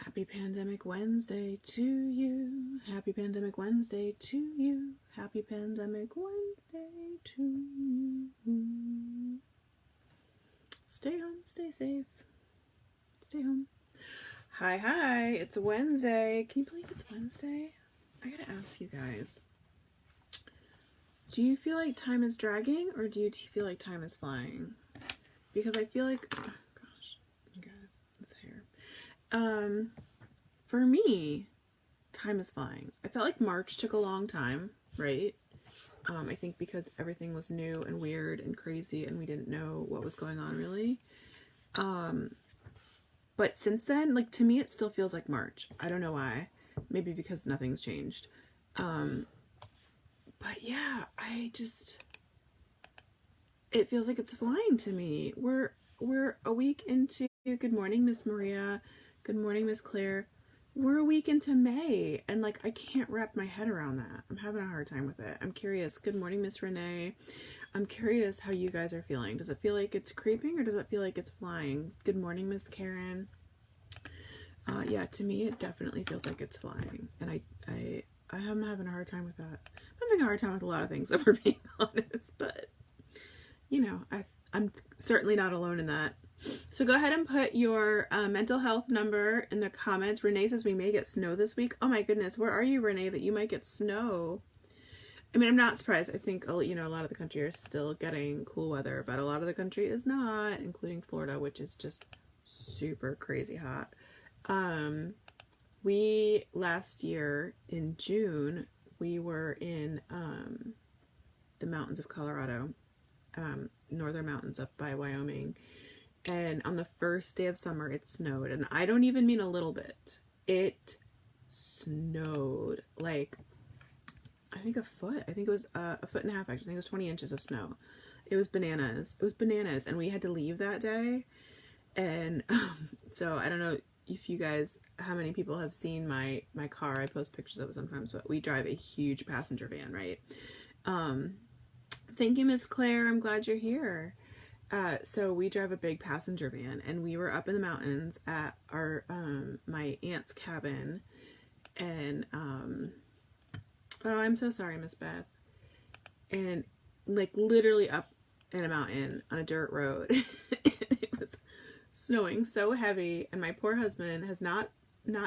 Happy Pandemic Wednesday to you. Happy Pandemic Wednesday to you. Happy Pandemic Wednesday to you. Stay home, stay safe. Stay home. Hi, it's Wednesday. Can you believe it's Wednesday? I gotta ask you guys. Do you feel like time is dragging or do you feel like time is flying? Because I feel like, oh gosh, you guys, this hair. For me, time is flying. I felt like March took a long time, right? I think because everything was new and weird and crazy and we didn't know what was going on really. But since then, like, to me, it still feels like March. I don't know why. Maybe because nothing's changed. But yeah, it feels like it's flying to me. We're a week into, good morning, Miss Maria. Good morning, Miss Claire. We're a week into May, and like, I can't wrap my head around that. I'm having a hard time with it. I'm curious. Good morning, Miss Renee. I'm curious how you guys are feeling. Does it feel like it's creeping or does it feel like it's flying? Good morning, Miss Karen. Yeah, to me, it definitely feels like it's flying, and I'm having a hard time with that. I'm having a hard time with a lot of things, if we're being honest, but you know, I'm certainly not alone in that. So go ahead and put your mental health number in the comments. Renee says we may get snow this week. Oh my goodness, where are you, Renee, that you might get snow? I mean, I'm not surprised. I think, you know, a lot of the country are still getting cool weather, but a lot of the country is not, including Florida, which is just super crazy hot. We, last year in June, we were in the mountains of Colorado, northern mountains up by Wyoming. And on the first day of summer, it snowed. And I don't even mean a little bit. It snowed like, I think a foot. I think it was a foot and a half, actually. I think it was 20 inches of snow. It was bananas. It was bananas. And we had to leave that day. And so I don't know if you guys, how many people have seen my car. I post pictures of it sometimes, but we drive a huge passenger van, right? Thank you, Miss Claire. I'm glad you're here. So we drive a big passenger van, and we were up in the mountains at our my aunt's cabin, and oh, I'm so sorry, Miss Beth. And like literally up in a mountain on a dirt road. It was snowing so heavy, and my poor husband has not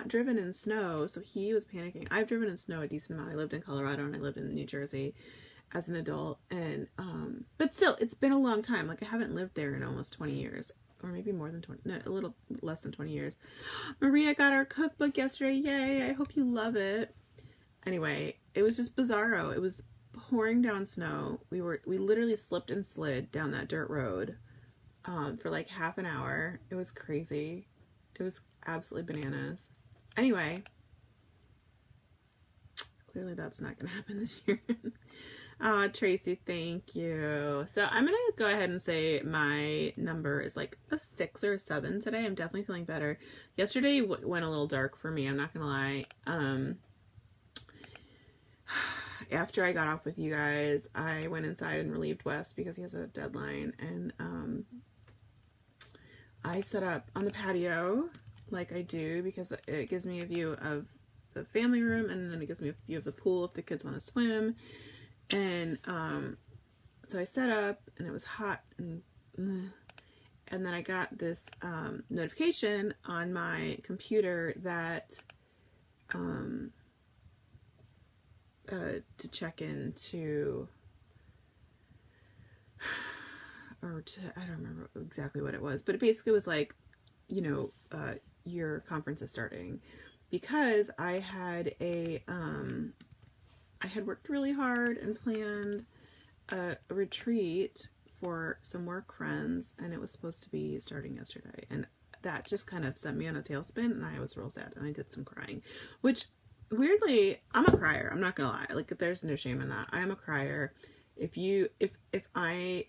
driven in snow, so he was panicking. I've driven in snow a decent amount. I lived in Colorado and I lived in New Jersey as an adult, and but still, it's been a long time. Like, I haven't lived there in almost 20 years, or maybe more than 20, no, a little less than 20 years. Maria got our cookbook yesterday. Yay, I hope you love it. Anyway, it was just bizarro. It was pouring down snow. We literally slipped and slid down that dirt road for like half an hour. It was crazy. It was absolutely bananas. Anyway, clearly that's not gonna happen this year. Tracy, thank you. So I'm gonna go ahead and say my number is like a 6 or a 7 today. I'm definitely feeling better. Yesterday went a little dark for me, I'm not gonna lie. After I got off with you guys, I went inside and relieved Wes because he has a deadline, and I set up on the patio like I do because it gives me a view of the family room, and then it gives me a view of the pool if the kids want to swim. And so I set up, and it was hot, and then I got this notification on my computer that to check into, or to, I don't remember exactly what it was, but it basically was like, you know, your conference is starting, because I had I had worked really hard and planned a retreat for some work friends, and it was supposed to be starting yesterday, and that just kind of sent me on a tailspin, and I was real sad, and I did some crying, which weirdly, I'm a crier. I'm not gonna lie. Like, there's no shame in that. I am a crier. If I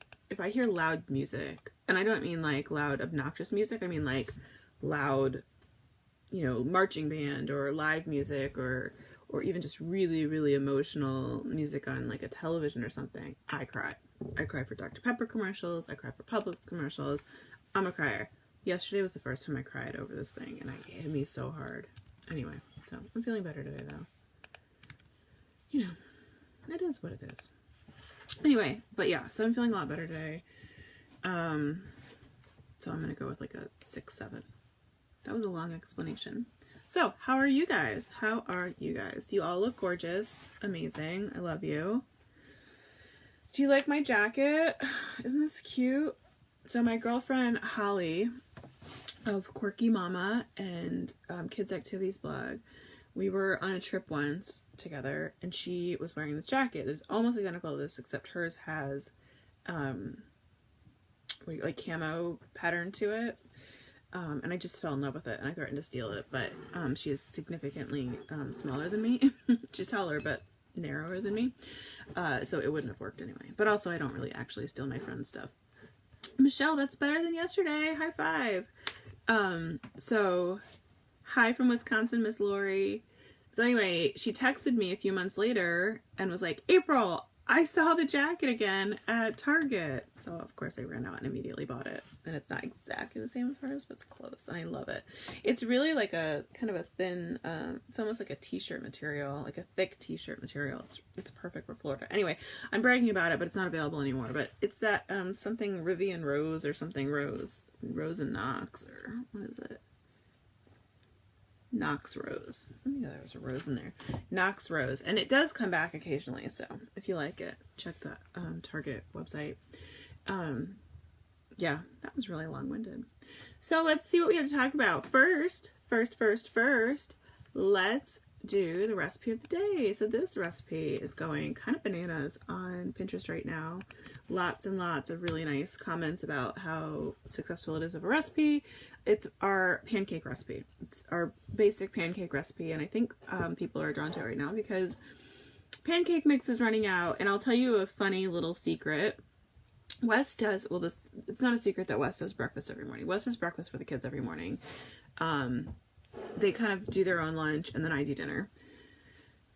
hear loud music, and I don't mean like loud obnoxious music, I mean like loud, you know, marching band or live music, or even just really, really emotional music on like a television or something, I cry. I cry for Dr. Pepper commercials. I cry for Publix commercials. I'm a crier. Yesterday was the first time I cried over this thing, and it hit me so hard. Anyway, so I'm feeling better today, though. You know, it is what it is. Anyway, but yeah, so I'm feeling a lot better today. So I'm gonna go with like a 6-7. That was a long explanation. So, how are you guys? How are you guys? You all look gorgeous. Amazing. I love you. Do you like my jacket? Isn't this cute? So my girlfriend Holly of Quirky Mama and Kids Activities blog, we were on a trip once together, and she was wearing this jacket that's almost identical to this, except hers has like camo pattern to it. And I just fell in love with it, and I threatened to steal it, but she is significantly smaller than me. She's taller, but narrower than me. So it wouldn't have worked anyway. But also, I don't really actually steal my friend's stuff. Michelle, that's better than yesterday. High five. So, hi from Wisconsin, Miss Lori. So anyway, she texted me a few months later and was like, April, I saw the jacket again at Target. So of course I ran out and immediately bought it. And it's not exactly the same as hers, but it's close. And I love it. It's really like a kind of a thin, it's almost like a t-shirt material, like a thick t-shirt material. It's perfect for Florida. Anyway, I'm bragging about it, but it's not available anymore. But it's that something Rivian Rose or something Rose and Knox, or what is it? Knox Rose. Yeah, there was a rose in there. Knox Rose. And it does come back occasionally, so if you like it, check the Target website. Yeah, that was really long-winded. So let's see what we have to talk about. First, let's do the recipe of the day. So this recipe is going kind of bananas on Pinterest right now. Lots and lots of really nice comments about how successful it is of a recipe. It's our pancake recipe. It's our basic pancake recipe, and I think people are drawn to it right now because pancake mix is running out. And I'll tell you a funny little secret. Wes does, well, it's not a secret that Wes does breakfast every morning. Wes does breakfast for the kids every morning. They kind of do their own lunch, and then I do dinner.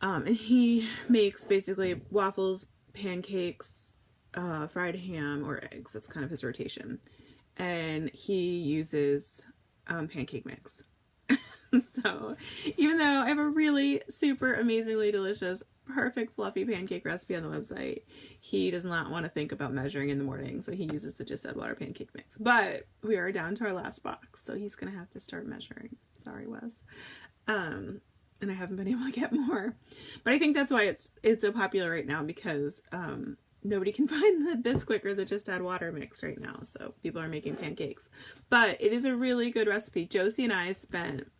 And he makes basically waffles, pancakes, fried ham, or eggs. That's kind of his rotation. And he uses pancake mix. So even though I have a really super amazingly delicious, perfect fluffy pancake recipe on the website, he does not want to think about measuring in the morning, so he uses the Just Add Water pancake mix. But we are down to our last box, so he's gonna have to start measuring. Sorry, Wes. And I haven't been able to get more, but I think that's why it's so popular right now, because nobody can find the Bisquick or the Just Add Water mix right now, so people are making pancakes. But it is a really good recipe. Josie and I spent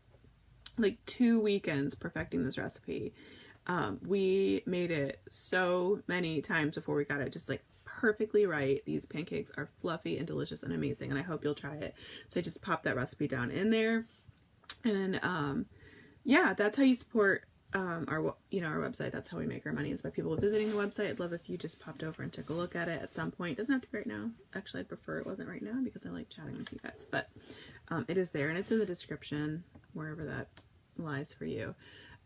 like 2 weekends perfecting this recipe. We made it so many times before we got it just like perfectly right. These pancakes are fluffy and delicious and amazing, and I hope you'll try it. So I just popped that recipe down in there. And yeah, that's how you support our website. That's how we make our money, is by people visiting the website. I'd love if you just popped over and took a look at it at some point. It doesn't have to be right now. Actually, I'd prefer it wasn't right now because I like chatting with you guys, but it is there, and it's in the description wherever that lies for you.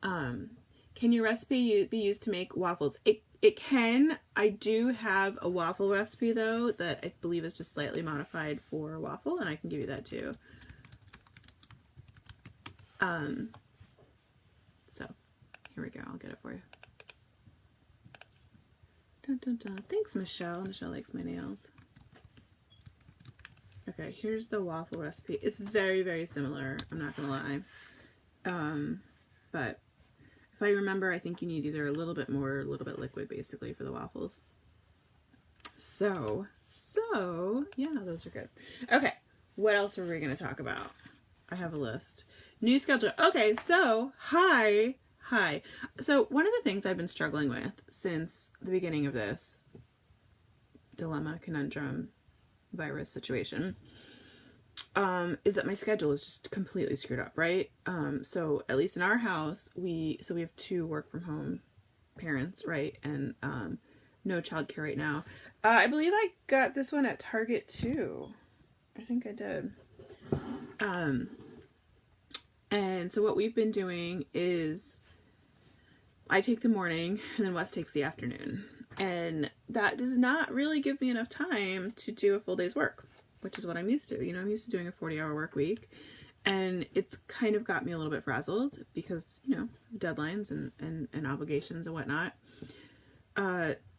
Can your recipe be used to make waffles? It can. I do have a waffle recipe though that I believe is just slightly modified for waffle, and I can give you that too. So here we go. I'll get it for you. Dun, dun, dun. Thanks, Michelle. Michelle likes my nails. Okay, here's the waffle recipe. It's very, very similar. I'm not gonna lie. But if I remember, I think you need either a little bit more or a little bit liquid, basically, for the waffles. So yeah, those are good. Okay, what else are we going to talk about? I have a list. New schedule. Okay, so hi. So one of the things I've been struggling with since the beginning of this dilemma, conundrum, virus situation, is that my schedule is just completely screwed up, right? So at least in our house, we have 2 work from home parents, right? And no childcare right now. I believe I got this one at Target too. I think I did. And so what we've been doing is I take the morning and then Wes takes the afternoon. And that does not really give me enough time to do a full day's work. which is what I'm used to. You know, I'm used to doing a 40-hour work week, and it's kind of got me a little bit frazzled because, you know, deadlines and obligations and whatnot.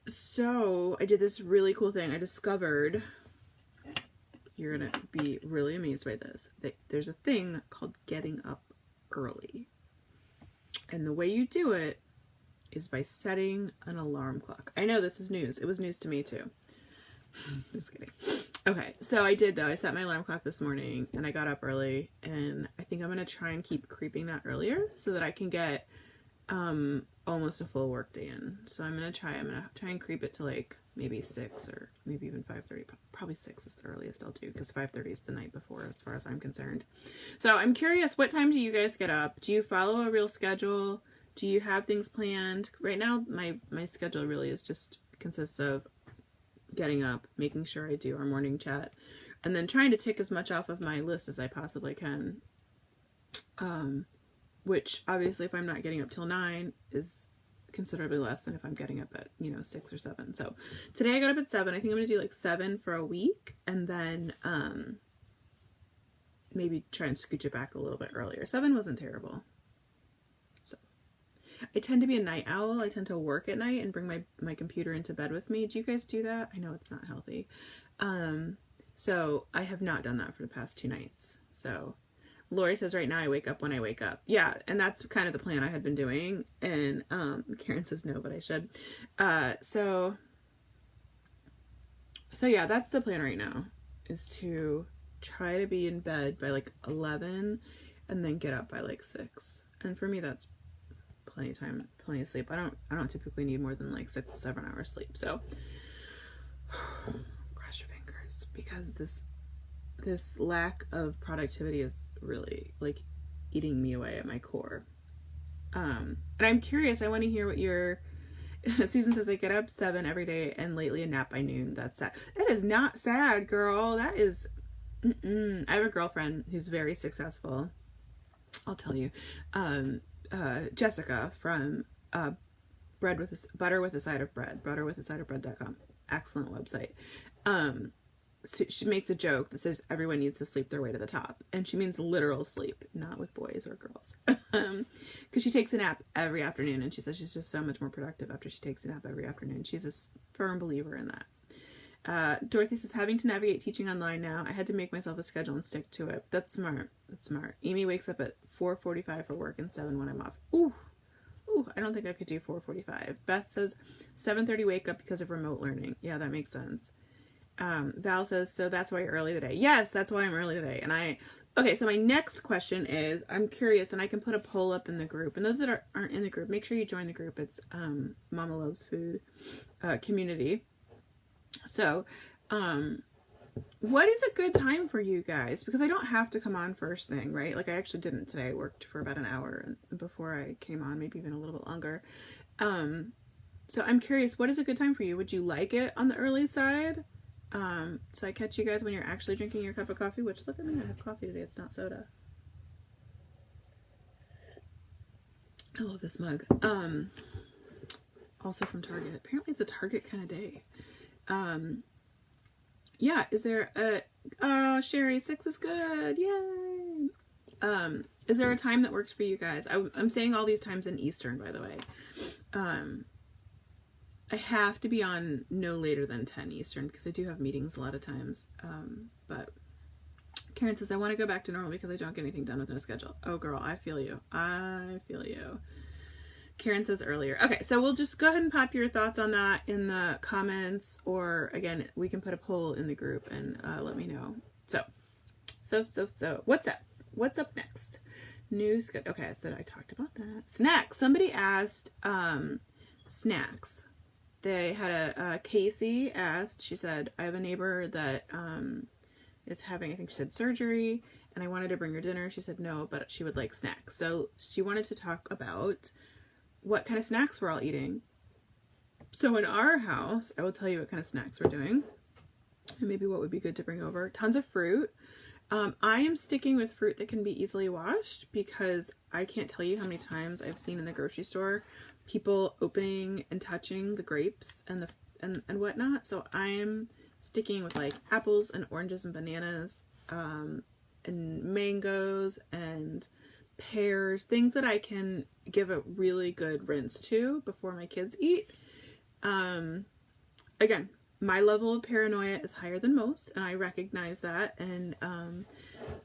So I did this really cool thing. I discovered, you're gonna be really amazed by this, that there's a thing called getting up early. And the way you do it is by setting an alarm clock. I know this is news. It was news to me too. Just kidding. Okay, so I did though. I set my alarm clock this morning and I got up early, and I think I'm gonna try and keep creeping that earlier so that I can get almost a full work day in. So I'm gonna try and creep it to like maybe 6 or maybe even 5:30. Probably 6 is the earliest I'll do, because 5:30 is the night before as far as I'm concerned. So I'm curious, what time do you guys get up? Do you follow a real schedule? Do you have things planned? Right now my schedule really is just consists of getting up, making sure I do our morning chat, and then trying to tick as much off of my list as I possibly can. Which obviously if I'm not getting up till 9 is considerably less than if I'm getting up at, you know, 6 or 7. So today I got up at 7. I think I'm gonna do like 7 for a week, and then maybe try and scooch it back a little bit earlier. 7 wasn't terrible. So I tend to be a night owl. I tend to work at night and bring my computer into bed with me. Do you guys do that? I know it's not healthy. So I have not done that for the past 2 nights. So Lori says right now I wake up when I wake up. Yeah, and that's kind of the plan I had been doing. And Karen says no, but I should. So yeah, that's the plan right now, is to try to be in bed by like 11 and then get up by like 6. And for me that's plenty of time, plenty of sleep. I don't typically need more than like 6 to 7 hours sleep. So cross your fingers, because this lack of productivity is really like eating me away at my core. And I'm curious, I want to hear what your Susan says. I get up 7 every day and lately a nap by noon. That's sad. That is not sad, girl. That is I have a girlfriend who's very successful. I'll tell you. Jessica from Butter with a Side of Bread, butterwithasideofbread.com. Excellent website. So she makes a joke that says everyone needs to sleep their way to the top, and she means literal sleep, not with boys or girls. Because she takes a nap every afternoon, and she says she's just so much more productive after she takes a nap every afternoon. She's a firm believer in that. Dorothy says, having to navigate teaching online now, I had to make myself a schedule and stick to it. That's smart. Amy wakes up at 4:45 for work and 7 when I'm off. Ooh, I don't think I could do 4:45. Beth says 7:30 wake up because of remote learning. Yeah, that makes sense. Val says, so that's why you're early today. Yes, that's why I'm early today. And okay, so my next question is, I'm curious, and I can put a poll up in the group, and those that aren't in the group, make sure you join the group. It's Mama Loves Food community. So what is a good time for you guys? Because I don't have to come on first thing, right? Like I actually didn't today. I worked for about an hour before I came on, maybe even a little bit longer. So I'm curious, what is a good time for you? Would you like it on the early side? So I catch you guys when you're actually drinking your cup of coffee, which look at me, I have coffee today. It's not soda. I love this mug. Also from Target. Apparently it's a Target kind of day. Yeah, is there Sherry, 6 is good. Yay. Is there a time that works for you guys? I'm saying all these times in Eastern, by the way. I have to be on no later than 10 Eastern because I do have meetings a lot of times. But Karen says, I want to go back to normal because I don't get anything done within a schedule. Oh, girl, I feel you. Karen says earlier. Okay, so we'll just go ahead and pop your thoughts on that in the comments, or again, we can put a poll in the group and let me know. So, what's up? What's up next? New schedule. Okay, I said I talked about that. Snacks. Somebody asked snacks. They had a Casey asked, she said, I have a neighbor that is having, I think she said, surgery, and I wanted to bring her dinner. She said no, but she would like snacks. So she wanted to talk about what kind of snacks we're all eating. So in our house, I will tell you what kind of snacks we're doing and maybe what would be good to bring over. Tons of fruit. I am sticking with fruit that can be easily washed because I can't tell you how many times I've seen in the grocery store people opening and touching the grapes and whatnot. So I'm sticking with like apples and oranges and bananas, and mangoes and pears, things that I can give a really good rinse to before my kids eat. Again, my level of paranoia is higher than most, and I recognize that. And,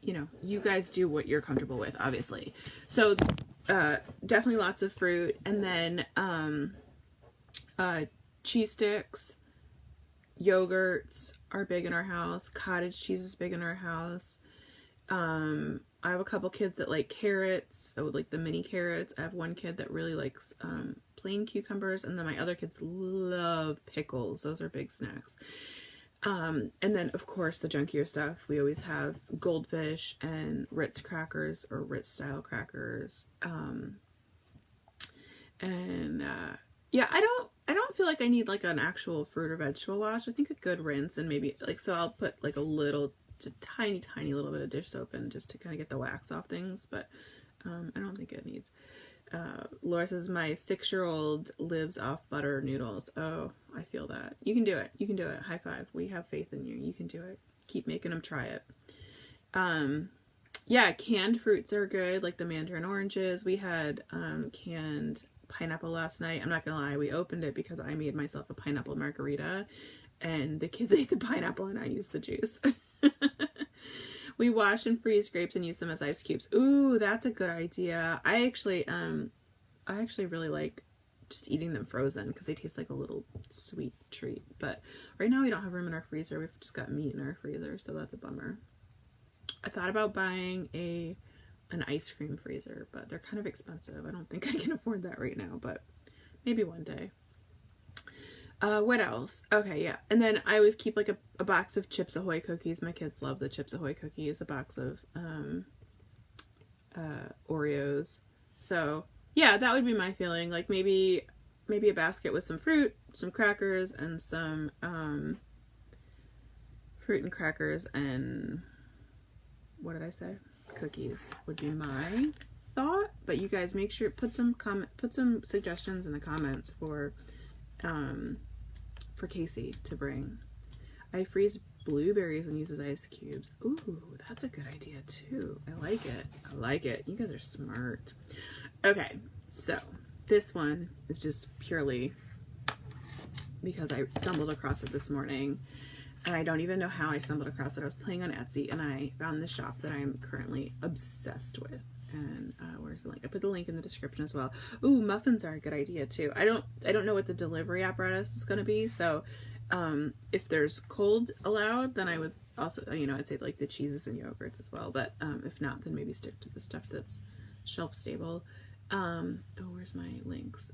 you know, you guys do what you're comfortable with, obviously. So, definitely lots of fruit. And then, cheese sticks, yogurts are big in our house. Cottage cheese is big in our house. I have a couple kids that like carrots, so like the mini carrots. I have one kid that really likes plain cucumbers, and then my other kids love pickles. Those are big snacks. And then of course the junkier stuff. We always have Goldfish and Ritz crackers or Ritz style crackers. Yeah, I don't feel like I need like an actual fruit or vegetable wash. I think a good rinse, and maybe like, so I'll put like a little, tiny little bit of dish soap in just to kind of get the wax off things, but I don't think it needs. Laura says my 6-year-old lives off butter noodles. Oh, I feel that. You can do it. You can do it. High five. We have faith in you. You can do it. Keep making them try it. Yeah, canned fruits are good, like the mandarin oranges. We had canned pineapple last night. I'm not gonna lie, we opened it because I made myself a pineapple margarita, and the kids ate the pineapple and I used the juice. We wash and freeze grapes and use them as ice cubes. Ooh, that's a good idea. I actually really like just eating them frozen because they taste like a little sweet treat. But right now we don't have room in our freezer. We've just got meat in our freezer, so that's a bummer. I thought about buying an ice cream freezer, but they're kind of expensive. I don't think I can afford that right now, but maybe one day. What else? Okay, yeah. And then I always keep like a box of Chips Ahoy cookies. My kids love the Chips Ahoy cookies. A box of Oreos. So yeah, that would be my feeling. Like maybe a basket with some fruit, some crackers, and some fruit and crackers, and what did I say? Cookies would be my thought. But you guys make sure put some suggestions in the comments for Casey to bring. I freeze blueberries and use as ice cubes. Ooh, that's a good idea too. I like it. I like it. You guys are smart. Okay, so this one is just purely because I stumbled across it this morning, and I don't even know how I stumbled across it. I was playing on Etsy and I found the shop that I'm currently obsessed with. And where's the link? I put the link in the description as well. Ooh, muffins are a good idea too. I don't know what the delivery apparatus is going to be, so if there's cold allowed, then I would also, I'd say like the cheeses and yogurts as well. But if not, then maybe stick to the stuff that's shelf stable. Where's my links?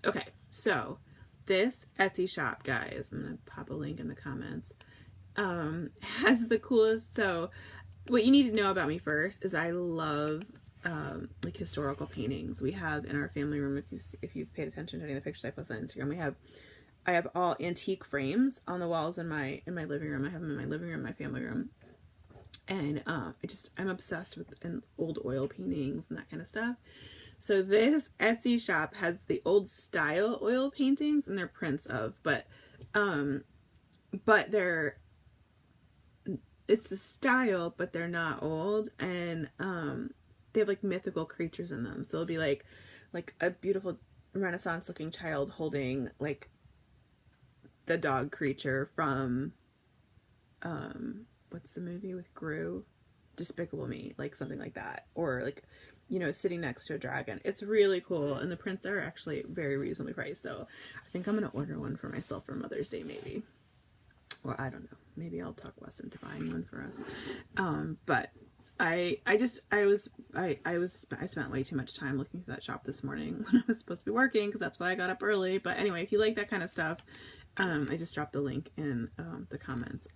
Okay, so this Etsy shop, guys, I'm gonna pop a link in the comments, has the coolest. So what you need to know about me first is I love like historical paintings. We have in our family room, if you've paid attention to any of the pictures I post on Instagram, I have all antique frames on the walls in my living room. I have them in my living room, my family room, and I'm obsessed with old oil paintings and that kind of stuff. So this Etsy shop has the old style oil paintings, and they're prints of, but it's the style, but they're not old, and they have like mythical creatures in them. So it'll be like a beautiful Renaissance looking child holding like the dog creature from what's the movie with Gru? Despicable Me, like something like that, or like, sitting next to a dragon. It's really cool, and the prints are actually very reasonably priced. So I think I'm gonna order one for myself for Mother's Day, maybe. Or I don't know, maybe I'll talk Wes into buying one for us. But I spent way too much time looking through that shop this morning when I was supposed to be working, because that's why I got up early. But anyway, if you like that kind of stuff, I just dropped the link in the comments.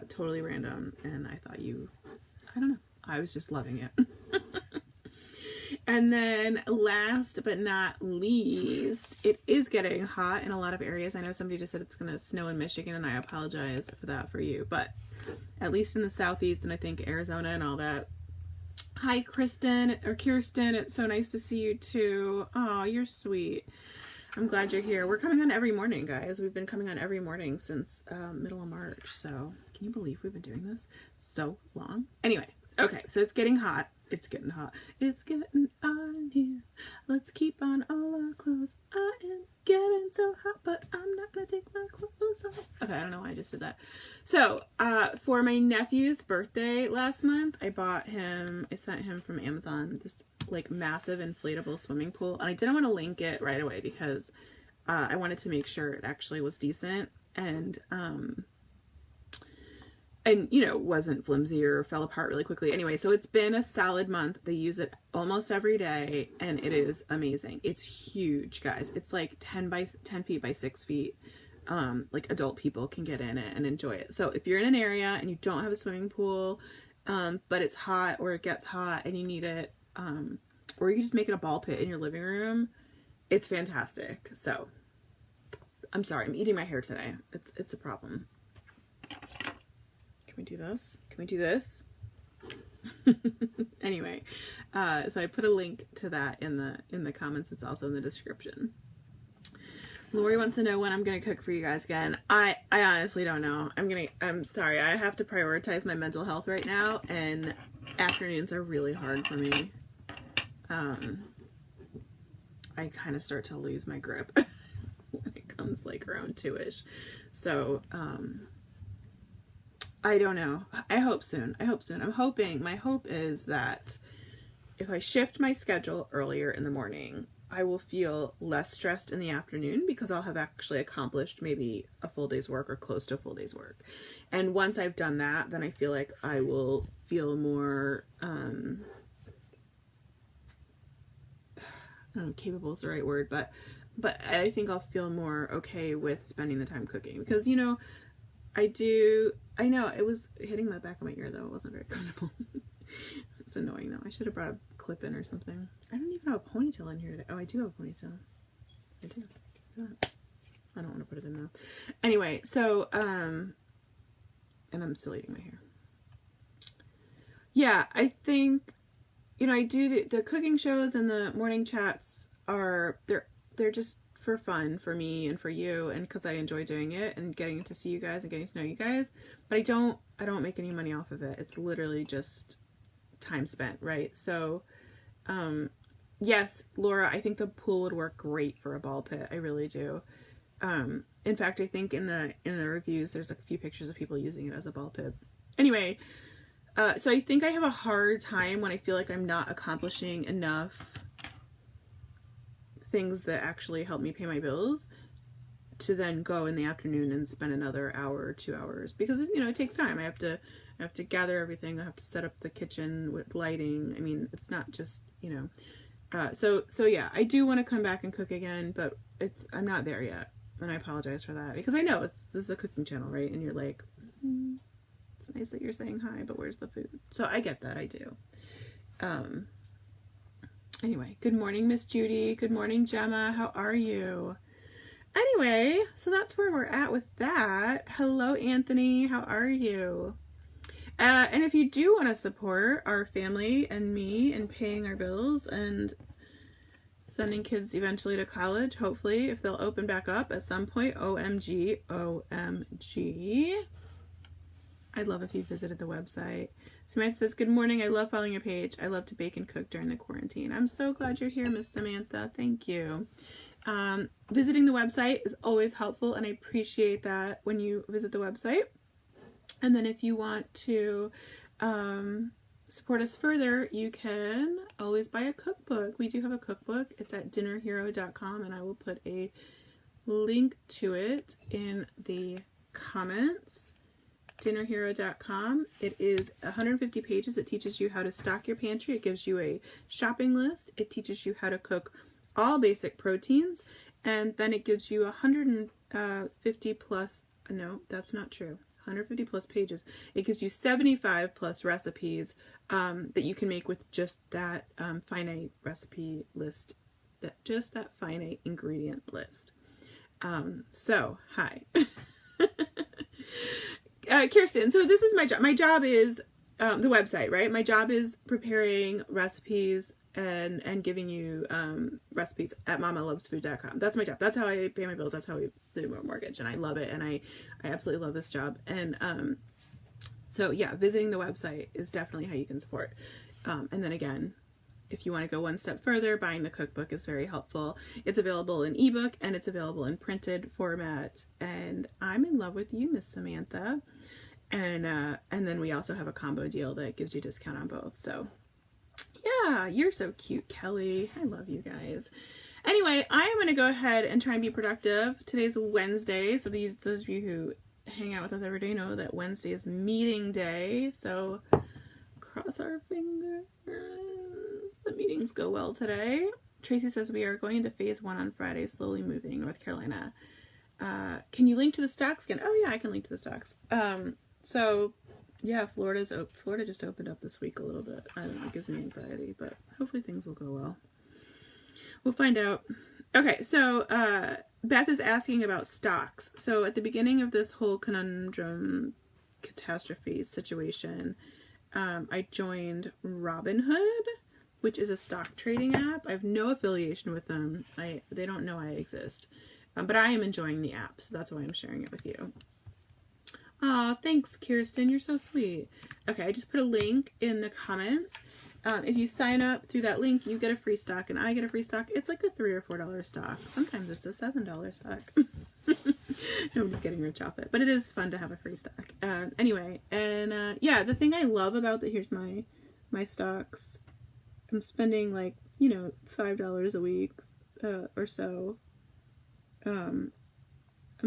Totally random, and I thought I don't know, I was just loving it. And then last but not least, it is getting hot in a lot of areas. I know somebody just said it's going to snow in Michigan, and I apologize for that for you, but at least in the southeast, and I think Arizona and all that. Hi, Kirsten, it's so nice to see you too. Oh, you're sweet. I'm glad you're here. We're coming on every morning, guys. We've been coming on every morning since middle of March. So can you believe we've been doing this so long? Anyway, okay, so it's getting hot. It's getting hot. It's getting on here. Let's keep on all our clothes. I am getting so hot, but I'm not gonna take my clothes off. Okay, I don't know why I just did that. So, for my nephew's birthday last month, I sent him from Amazon this like massive inflatable swimming pool. And I didn't want to link it right away because I wanted to make sure it actually was decent and you know, wasn't flimsy or fell apart really quickly. Anyway, so it's been a solid month. They use it almost every day and it is amazing. It's huge, guys. It's like 10 feet by 6 feet. Like adult people can get in it and enjoy it. So if you're in an area and you don't have a swimming pool, but it's hot or it gets hot and you need it, or you can just make it a ball pit in your living room, it's fantastic. So I'm sorry, I'm eating my hair today. It's a problem. Can we do this? Can we do this? Anyway, so I put a link to that in the comments. It's also in the description. Lori wants to know when I'm going to cook for you guys again. I honestly don't know. I'm sorry. I have to prioritize my mental health right now, and afternoons are really hard for me. I kind of start to lose my grip when it comes like around 2-ish. So, I don't know. I hope soon. My hope is that if I shift my schedule earlier in the morning, I will feel less stressed in the afternoon because I'll have actually accomplished maybe a full day's work or close to a full day's work. And once I've done that, then I feel like I will feel more, I don't know, capable is the right word, but I think I'll feel more okay with spending the time cooking because, you know, I know it was hitting the back of my ear though. It wasn't very comfortable. It's annoying though. I should have brought a clip in or something. I don't even have a ponytail in here today. Oh, I do have a ponytail. I do. I don't want to put it in though. Anyway, so, and I'm still eating my hair. Yeah, I think, you know, I do the cooking shows and the morning chats they're just for fun for me and for you and because I enjoy doing it and getting to see you guys and getting to know you guys, but I don't make any money off of it. It's literally just time spent, right? So yes, Laura, I think the pool would work great for a ball pit. I really do. In fact, I think in the reviews there's a few pictures of people using it as a ball pit. Anyway, so I think I have a hard time when I feel like I'm not accomplishing enough things that actually help me pay my bills to then go in the afternoon and spend another hour or 2 hours because, you know, it takes time. I have to gather everything. I have to set up the kitchen with lighting. I mean, it's not just, you know, so yeah, I do want to come back and cook again, but I'm not there yet. And I apologize for that because I know this is a cooking channel, right? And you're like, it's nice that you're saying hi, but where's the food? So I get that. I do. Anyway, good morning, Miss Judy. Good morning, Gemma. How are you? Anyway, so that's where we're at with that. Hello, Anthony. How are you? And if you do want to support our family and me and paying our bills and sending kids eventually to college, hopefully, if they'll open back up at some point, OMG, OMG. I'd love if you visited the website. Samantha says, good morning. I love following your page. I love to bake and cook during the quarantine. I'm so glad you're here, Miss Samantha. Thank you. Visiting the website is always helpful, and I appreciate that when you visit the website. And then if you want to support us further, you can always buy a cookbook. We do have a cookbook. It's at dinnerhero.com, and I will put a link to it in the comments. dinnerhero.com. It is 150 pages. It teaches you how to stock your pantry. It gives you a shopping list. It teaches you how to cook all basic proteins. And then it gives you 150 plus, no, that's not true. 150 plus pages. It gives you 75 plus recipes that you can make with just that finite recipe list, just that finite ingredient list. So, hi. Kirsten, so this is my job. My job is the website, right? My job is preparing recipes and giving you recipes at mamalovesfood.com. That's my job. That's how I pay my bills. That's how we do my mortgage, and I love it, and I absolutely love this job. And so yeah, visiting the website is definitely how you can support. And then again, if you want to go one step further, buying the cookbook is very helpful. It's available in ebook and it's available in printed format. And I'm in love with you, Miss Samantha. And then we also have a combo deal that gives you a discount on both. So yeah, you're so cute, Kelly. I love you guys. Anyway, I am going to go ahead and try and be productive. Today's Wednesday, so those of you who hang out with us every day know that Wednesday is meeting day. So cross our fingers. The meetings go well today. Tracy says we are going into phase 1 on Friday, slowly moving North Carolina. Can you link to the stocks again? Oh yeah, I can link to the stocks. So yeah, Florida just opened up this week a little bit. I don't know, it gives me anxiety, but hopefully things will go well. We'll find out. Okay, so Beth is asking about stocks. So at the beginning of this whole conundrum catastrophe situation, I joined Robinhood, which is a stock trading app. I have no affiliation with them. They don't know I exist. But I am enjoying the app, so that's why I'm sharing it with you. Aw, thanks, Kirsten. You're so sweet. Okay, I just put a link in the comments. If you sign up through that link, you get a free stock, and I get a free stock. It's like a $3 or $4 stock. Sometimes it's a $7 stock. Nobody's getting rich off it, but it is fun to have a free stock. Anyway, and yeah, the thing I love about here's my stocks. I'm spending like, $5 a week or so. I'm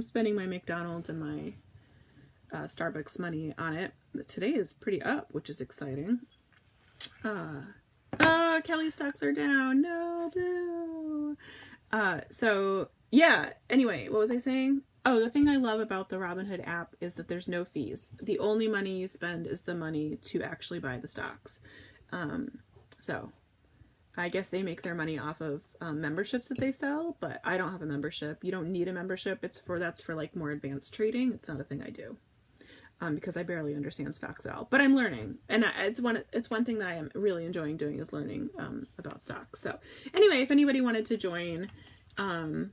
spending my McDonald's and my Starbucks money on it. Today is pretty up, which is exciting. Kelly's stocks are down. No, boo. So yeah, anyway, what was I saying? Oh, the thing I love about the Robinhood app is that there's no fees. The only money you spend is the money to actually buy the stocks. So I guess they make their money off of memberships that they sell, but I don't have a membership. You don't need a membership. That's for like more advanced trading. It's not a thing I do. Because I barely understand stocks at all, but I'm learning, and it's one thing that I am really enjoying doing is learning about stocks. So anyway, if anybody wanted to join Robinhood,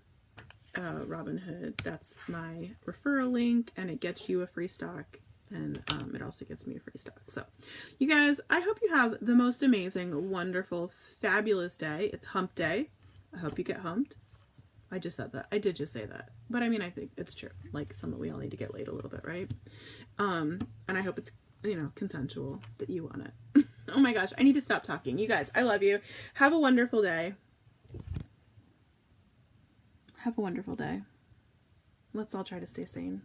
that's my referral link, and it gets you a free stock, and it also gets me a free stock. So you guys, I hope you have the most amazing, wonderful, fabulous day. It's hump day. I hope you get humped. I just said that. I did just say that. But I mean, I think it's true. Like, we all need to get laid a little bit, right? And I hope it's, consensual that you want it. Oh my gosh, I need to stop talking. You guys, I love you. Have a wonderful day. Have a wonderful day. Let's all try to stay sane.